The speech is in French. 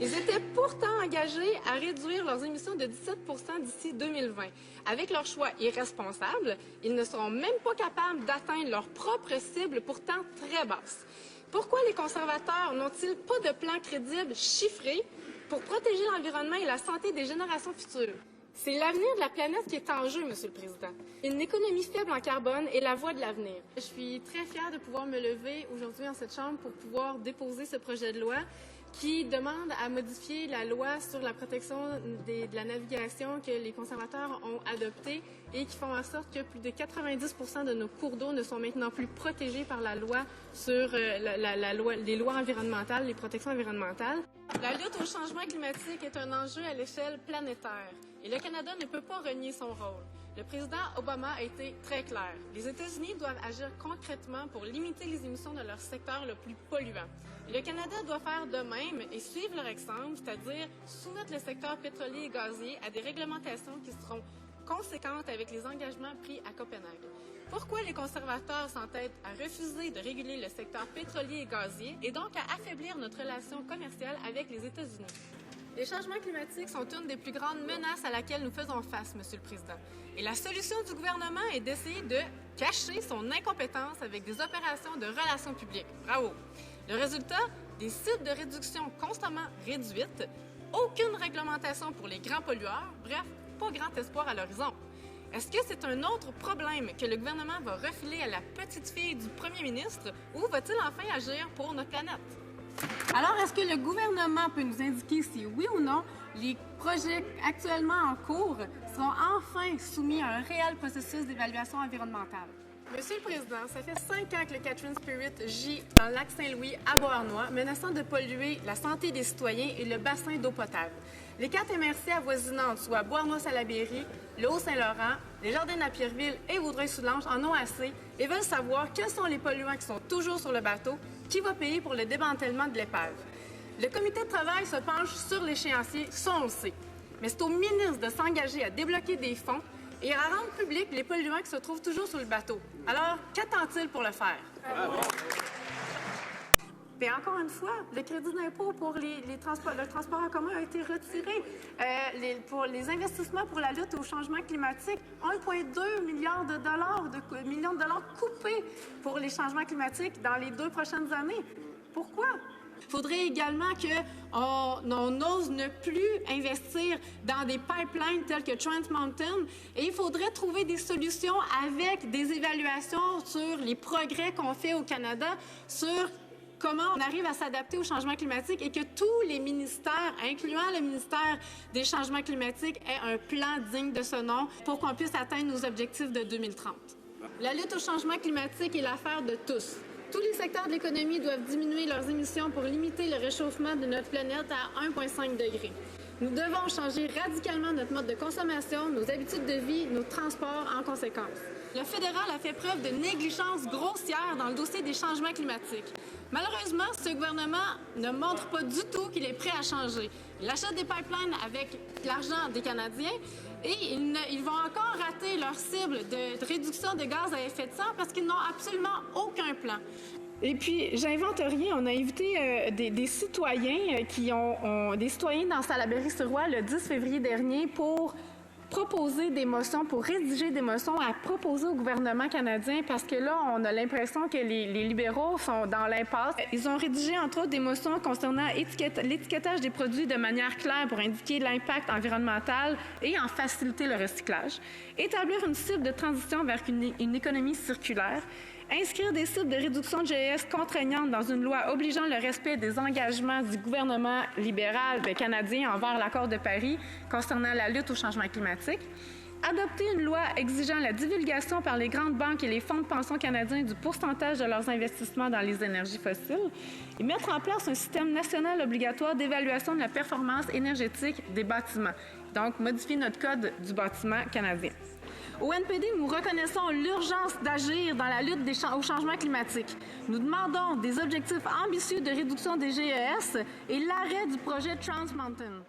Ils étaient pourtant engagés à réduire leurs émissions de 17 % d'ici 2020. Avec leur choix irresponsable, ils ne seront même pas capables d'atteindre leur propre cible, pourtant très basse. Pourquoi les conservateurs n'ont-ils pas de plan crédible chiffré pour protéger l'environnement et la santé des générations futures? C'est l'avenir de la planète qui est en jeu, Monsieur le Président. Une économie faible en carbone est la voie de l'avenir. Je suis très fière de pouvoir me lever aujourd'hui en cette Chambre pour pouvoir déposer ce projet de loi qui demande à modifier la loi sur la protection de la navigation que les conservateurs ont adoptée et qui font en sorte que plus de 90 % de nos cours d'eau ne sont maintenant plus protégés par la loi sur les lois environnementales, les protections environnementales. La lutte au changement climatique est un enjeu à l'échelle planétaire et le Canada ne peut pas renier son rôle. Le président Obama a été très clair. Les États-Unis doivent agir concrètement pour limiter les émissions de leur secteur le plus polluant. Le Canada doit faire de même et suivre leur exemple, c'est-à-dire soumettre le secteur pétrolier et gazier à des réglementations qui seront conséquentes avec les engagements pris à Copenhague. Pourquoi les conservateurs s'entêtent à refuser de réguler le secteur pétrolier et gazier et donc à affaiblir notre relation commerciale avec les États-Unis? Les changements climatiques sont une des plus grandes menaces à laquelle nous faisons face, Monsieur le Président. Et la solution du gouvernement est d'essayer de cacher son incompétence avec des opérations de relations publiques. Bravo! Le résultat, des cibles de réduction constamment réduites, aucune réglementation pour les grands pollueurs, bref, pas grand espoir à l'horizon. Est-ce que c'est un autre problème que le gouvernement va refiler à la petite fille du premier ministre ou va-t-il enfin agir pour notre planète? Alors, est-ce que le gouvernement peut nous indiquer si oui ou non les projets actuellement en cours seront enfin soumis à un réel processus d'évaluation environnementale? Monsieur le Président, ça fait 5 ans que le Catherine Spirit gît dans le lac Saint-Louis à Beauharnois, menaçant de polluer la santé des citoyens et le bassin d'eau potable. Les 4 MRC avoisinantes, soit Beauharnois-Salaberry, le Haut-Saint-Laurent, les Jardins-Napierville et Vaudreuil-Soulanges, en ont assez et veulent savoir quels sont les polluants qui sont toujours sur le bateau, qui va payer pour le démantèlement de l'épave. Le comité de travail se penche sur l'échéancier, ça on le sait. Mais c'est au ministre de s'engager à débloquer des fonds et à rendre public les polluants qui se trouvent toujours sur le bateau. Alors, qu'attend-il pour le faire? Et encore une fois, le crédit d'impôt pour le transport en commun a été retiré. Pour les investissements pour la lutte au changement climatique, 1,2 milliard de dollars coupés pour les changements climatiques dans les 2 prochaines années. Pourquoi? Il faudrait également qu'on ose ne plus investir dans des pipelines tels que Trans Mountain et il faudrait trouver des solutions avec des évaluations sur les progrès qu'on fait au Canada, sur comment on arrive à s'adapter au changement climatique et que tous les ministères, incluant le ministère des Changements climatiques, aient un plan digne de ce nom pour qu'on puisse atteindre nos objectifs de 2030. La lutte au changement climatique est l'affaire de tous. Tous les secteurs de l'économie doivent diminuer leurs émissions pour limiter le réchauffement de notre planète à 1,5 degré. Nous devons changer radicalement notre mode de consommation, nos habitudes de vie, nos transports en conséquence. Le fédéral a fait preuve de négligence grossière dans le dossier des changements climatiques. Malheureusement, ce gouvernement ne montre pas du tout qu'il est prêt à changer. Il achète des pipelines avec l'argent des Canadiens et ils vont encore rater leur cible de réduction de gaz à effet de serre parce qu'ils n'ont absolument aucun plan. Et puis, j'invente rien. On a invité des citoyens des citoyens dans Salaberry-sur-Roy le 10 février dernier pour proposer des motions, pour rédiger des motions à proposer au gouvernement canadien parce que là, on a l'impression que les libéraux sont dans l'impasse. Ils ont rédigé, entre autres, des motions concernant l'étiquetage des produits de manière claire pour indiquer l'impact environnemental et en faciliter le recyclage, établir une cible de transition vers une économie circulaire, inscrire des cibles de réduction de GES contraignantes dans une loi obligeant le respect des engagements du gouvernement libéral canadien envers l'accord de Paris concernant la lutte au changement climatique, adopter une loi exigeant la divulgation par les grandes banques et les fonds de pension canadiens du pourcentage de leurs investissements dans les énergies fossiles et mettre en place un système national obligatoire d'évaluation de la performance énergétique des bâtiments. Donc, modifier notre code du bâtiment canadien. Au NPD, nous reconnaissons l'urgence d'agir dans la lutte au changement climatique. Nous demandons des objectifs ambitieux de réduction des GES et l'arrêt du projet Trans Mountain.